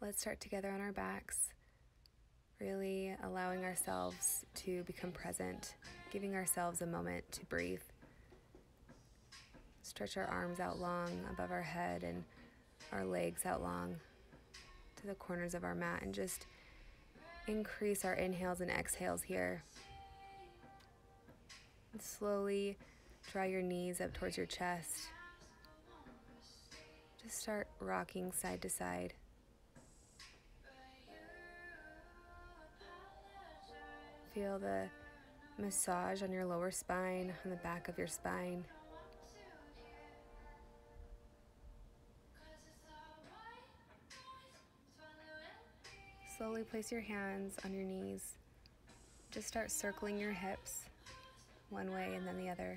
Let's start together on our backs, really allowing ourselves to become present, giving ourselves a moment to breathe. Stretch our arms out long above our head and our legs out long to the corners of our mat, and just increase our inhales and exhales here. And slowly draw your knees up towards your chest. Just start rocking side to side. Feel the massage on your lower spine, on the back of your spine. Slowly place your hands on your knees. Just start circling your hips one way and then the other,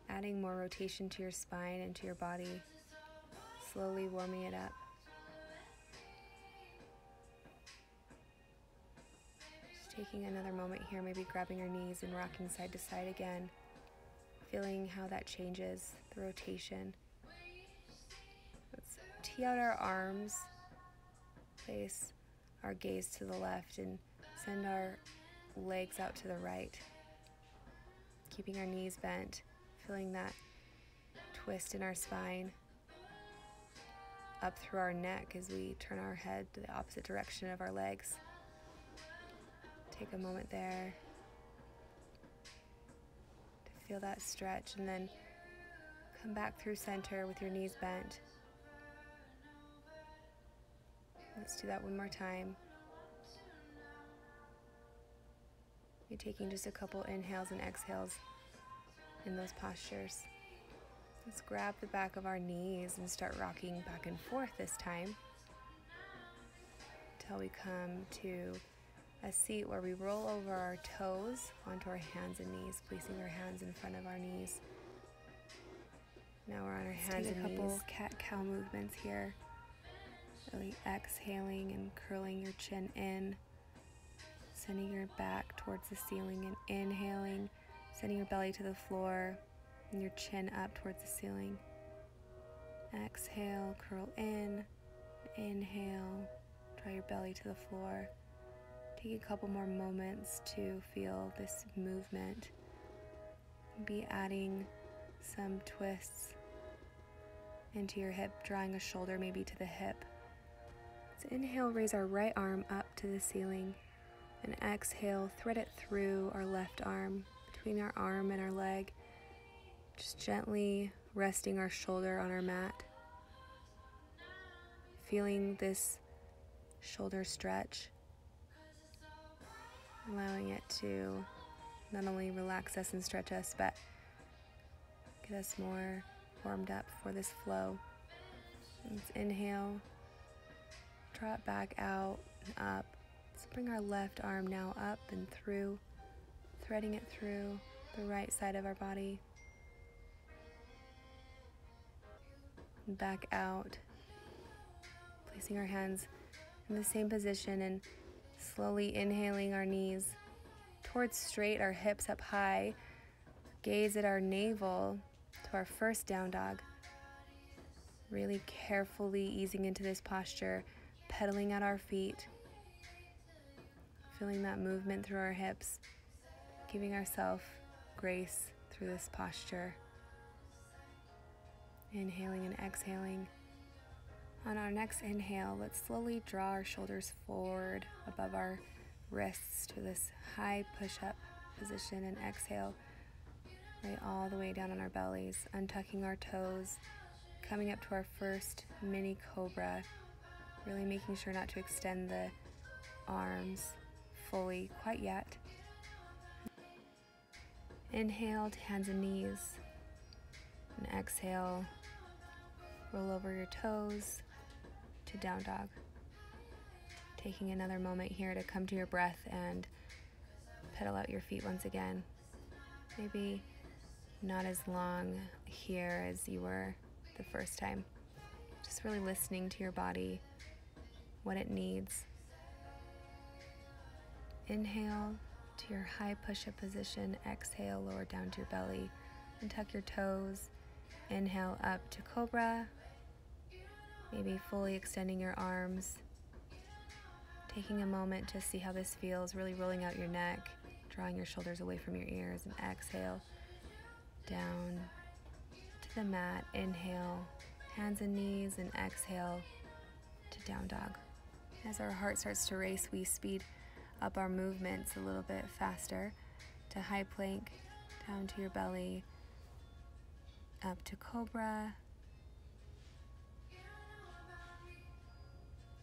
adding more rotation to your spine and to your body, slowly warming it up. Just taking another moment here, maybe grabbing your knees and rocking side to side again, feeling how that changes the rotation. Let's tee out our arms, place our gaze to the left, and send our legs out to the right. Keeping our knees bent, feeling that twist in our spine, up through our neck as we turn our head to the opposite direction of our legs. Take a moment there to feel that stretch, and then come back through center with your knees bent. Let's do that one more time. You're taking just a couple inhales and exhales in those postures. Let's grab the back of our knees and start rocking back and forth this time until we come to a seat where we roll over our toes onto our hands and knees, placing our hands in front of our knees. Now we're on our hands and knees. A couple cat-cow movements here. Really exhaling and curling your chin in, sending your back towards the ceiling, and inhaling, sending your belly to the floor and your chin up towards the ceiling. Exhale, curl in, inhale, draw your belly to the floor. Take a couple more moments to feel this movement. Be adding some twists into your hip, drawing a shoulder maybe to the hip. Let's inhale, raise our right arm up to the ceiling, and exhale, thread it through our left arm, between our arm and our leg, just gently resting our shoulder on our mat. Feeling this shoulder stretch, allowing it to not only relax us and stretch us, but get us more warmed up for this flow. Let's inhale, draw it back out and up. Let's bring our left arm now up and through, threading it through the right side of our body. And back out, placing our hands in the same position and slowly inhaling our knees towards straight, our hips up high. Gaze at our navel to our first down dog. Really carefully easing into this posture, pedaling at our feet, feeling that movement through our hips, giving ourselves grace through this posture. Inhaling and exhaling. On our next inhale, let's slowly draw our shoulders forward above our wrists to this high push-up position, and exhale, lay all the way down on our bellies, untucking our toes, coming up to our first mini Cobra, really making sure not to extend the arms fully quite yet. Inhale to hands and knees, and exhale, roll over your toes to down dog. Taking another moment here to come to your breath and pedal out your feet once again. Maybe not as long here as you were the first time. Just really listening to your body, what it needs. Inhale to your high push-up position. Exhale, lower down to your belly and tuck your toes. Inhale up to Cobra, maybe fully extending your arms Taking a moment to see how this feels, really rolling out your neck, drawing your shoulders away from your ears, and exhale down to the mat. Inhale, hands and knees, and exhale to down dog. As our heart starts to race, we speed up our movements a little bit faster to high plank, down to your belly, up to Cobra,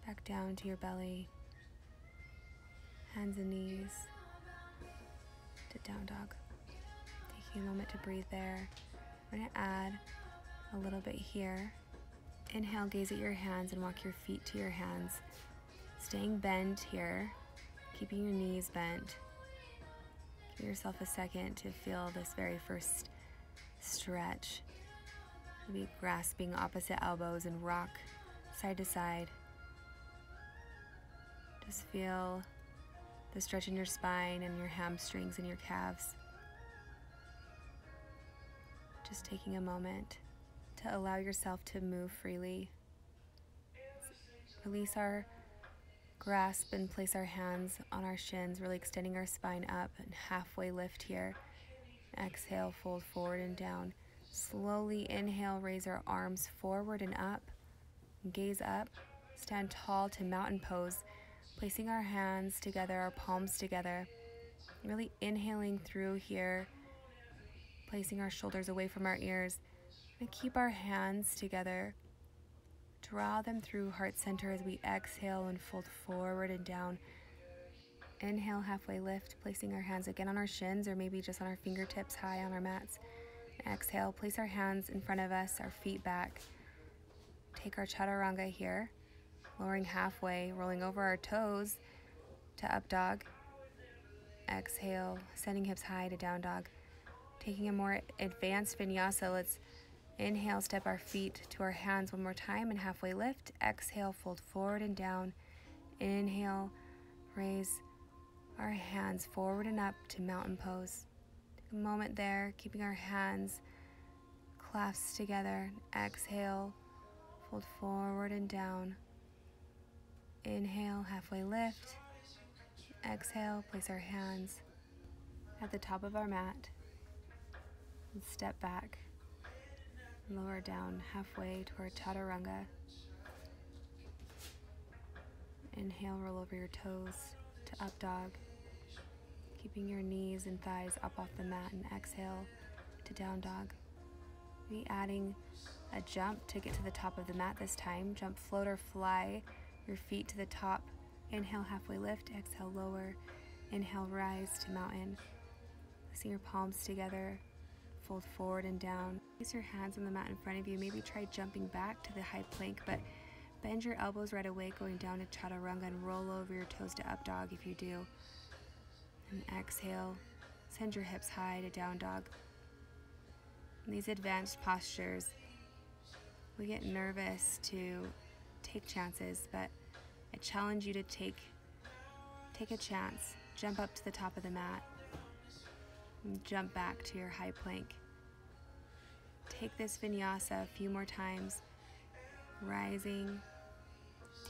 back down to your belly, hands and knees, to down dog. Taking a moment to breathe there. We're going to add a little bit here. Inhale, gaze at your hands and walk your feet to your hands. Staying bent here, keeping your knees bent. Give yourself a second to feel this very first stretch. Maybe grasping opposite elbows and rock side to side. Just feel the stretch in your spine and your hamstrings and your calves. Just taking a moment to allow yourself to move freely. Release our grasp and place our hands on our shins, really extending our spine up and halfway lift here. Exhale, fold forward and down. Slowly inhale, raise our arms forward and up. Gaze up, stand tall to mountain pose, placing our hands together, our palms together. Really inhaling through here, placing our shoulders away from our ears. And keep our hands together. Draw them through heart center as we exhale and fold forward and down. Inhale, halfway lift, placing our hands again on our shins or maybe just on our fingertips high on our mats. Exhale, place our hands in front of us, our feet back. Take our chaturanga here, lowering halfway, rolling over our toes to up dog. Exhale, sending hips high to down dog. Taking a more advanced vinyasa, let's inhale, step our feet to our hands one more time and halfway lift. Exhale, fold forward and down. Inhale, raise our hands forward and up to mountain pose. Take a moment there, keeping our hands clasped together. Exhale, fold forward and down. Inhale, halfway lift. Exhale, place our hands at the top of our mat and step back. Lower down halfway to our chaturanga. Inhale, roll over your toes to up dog, keeping your knees and thighs up off the mat, and exhale to down dog. Be adding a jump to get to the top of the mat this time. Jump, float, or fly your feet to the top. Inhale, halfway lift. Exhale, lower. Inhale, rise to mountain. Placing your palms together. Fold forward and down. Place your hands on the mat in front of you. Maybe try jumping back to the high plank, but bend your elbows right away, going down to chaturanga, and roll over your toes to up dog if you do. And exhale, send your hips high to down dog. In these advanced postures, we get nervous to take chances, but I challenge you to take a chance. Jump up to the top of the mat. And jump back to your high plank. Take this vinyasa a few more times, rising,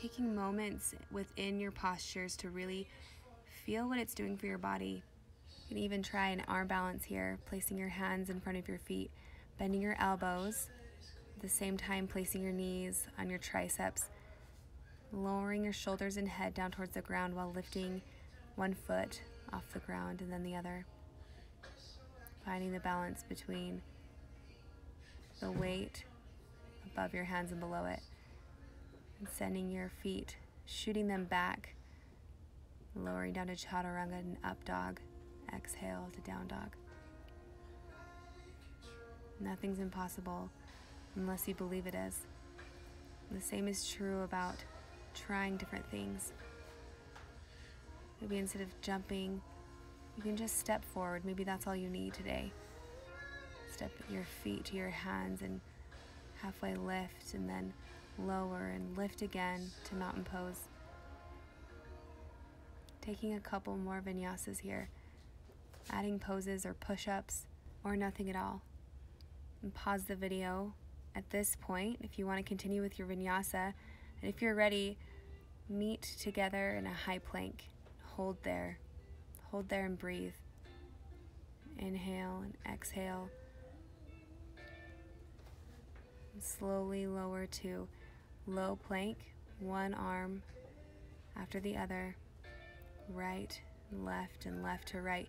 taking moments within your postures to really feel what it's doing for your body. You can even try an arm balance here, placing your hands in front of your feet, bending your elbows, at the same time placing your knees on your triceps, lowering your shoulders and head down towards the ground while lifting one foot off the ground and then the other. Finding the balance between the weight above your hands and below it, and sending your feet, shooting them back, lowering down to chaturanga and up dog. Exhale to down dog. Nothing's impossible unless you believe it is. The same is true about trying different things. Maybe instead of jumping, you can just step forward. Maybe that's all you need today. Step your feet to your hands and halfway lift, and then lower and lift again to mountain pose. Taking a couple more vinyasas here. Adding poses or push-ups or nothing at all. And pause the video at this point if you want to continue with your vinyasa. And if you're ready, meet together in a high plank. Hold there and breathe. Inhale and exhale. And slowly lower to low plank, one arm after the other, right and left to right.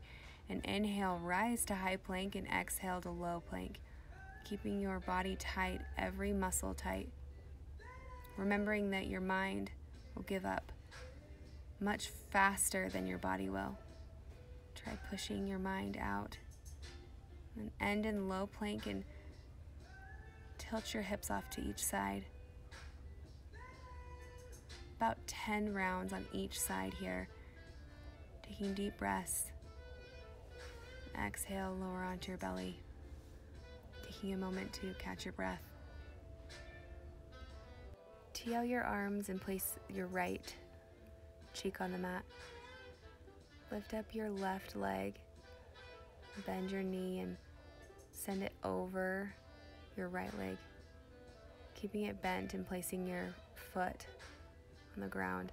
And inhale, rise to high plank, and exhale to low plank, keeping your body tight, every muscle tight. Remembering that your mind will give up much faster than your body will. Try pushing your mind out. And end in low plank and tilt your hips off to each side. About 10 rounds on each side here. Taking deep breaths. Exhale, lower onto your belly. Taking a moment to catch your breath. Tee out your arms and place your right cheek on the mat. Lift up your left leg. Bend your knee and send it over your right leg. Keeping it bent and placing your foot on the ground.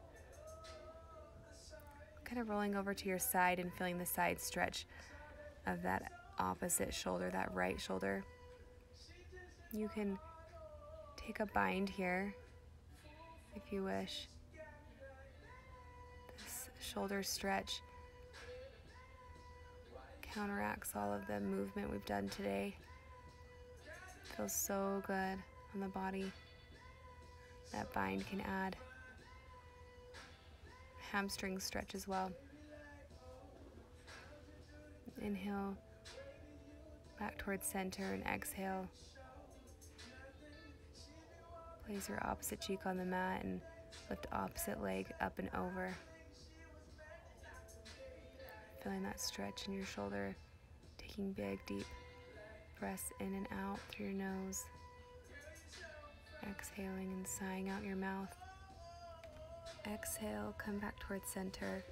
Kind of rolling over to your side and feeling the side stretch of that opposite shoulder, that right shoulder. You can take a bind here if you wish. This shoulder stretch counteracts all of the movement we've done today. Feels so good on the body. That bind can add hamstring stretch as well. Inhale back towards center and exhale. Place your opposite cheek on the mat and lift opposite leg up and over. Feeling that stretch in your shoulder, taking big, deep breaths in and out through your nose. Exhaling and sighing out your mouth. Exhale, come back towards center,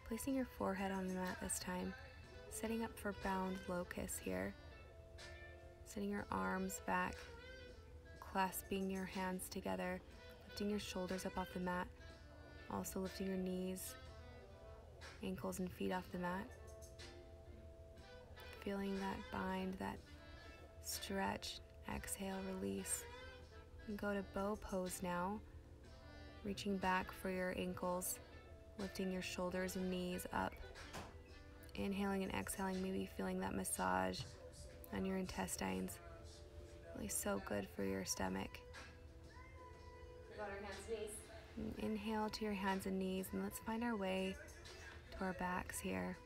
placing your forehead on the mat this time, setting up for bound locust here. Sending your arms back, clasping your hands together, lifting your shoulders up off the mat, also lifting your knees, ankles and feet off the mat. Feeling that bind, that stretch, exhale, release. And go to bow pose now, reaching back for your ankles, lifting your shoulders and knees up. Inhaling and exhaling, maybe feeling that massage on your intestines. Really so good for your stomach. Go on our hands, knees. And inhale to your hands and knees, and let's find our way to our backs here.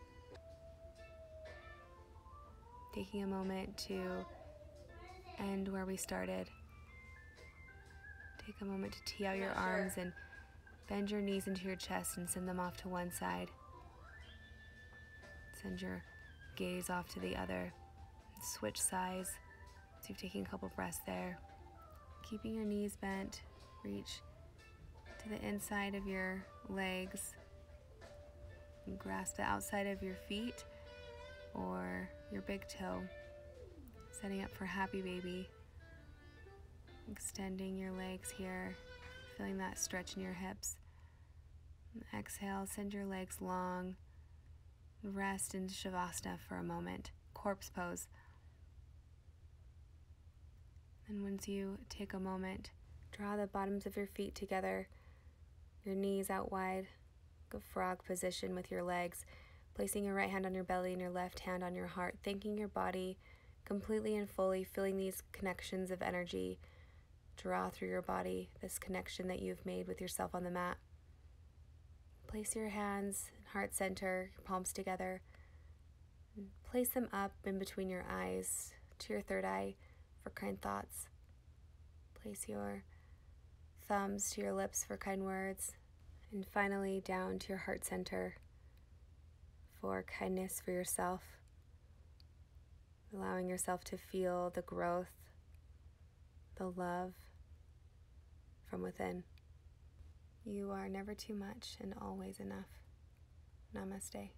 Taking a moment to end where we started. Take a moment to tee out your arms and bend your knees into your chest and send them off to one side. Send your gaze off to the other. Switch sides. So you've taken a couple breaths there. Keeping your knees bent, reach to the inside of your legs. And grasp the outside of your feet or your big toe. Setting up for happy baby. Extending your legs here, feeling that stretch in your hips. And exhale, send your legs long. Rest in Shavasana for a moment, corpse pose. And once you take a moment, draw the bottoms of your feet together, your knees out wide, go frog position with your legs, placing your right hand on your belly and your left hand on your heart, thanking your body completely and fully, feeling these connections of energy draw through your body, this connection that you've made with yourself on the mat. Place your hands, heart center, your palms together, and place them up in between your eyes to your third eye for kind thoughts. Place your thumbs to your lips for kind words, and finally down to your heart center for kindness for yourself, allowing yourself to feel the growth, the love from within. You are never too much and always enough. Namaste.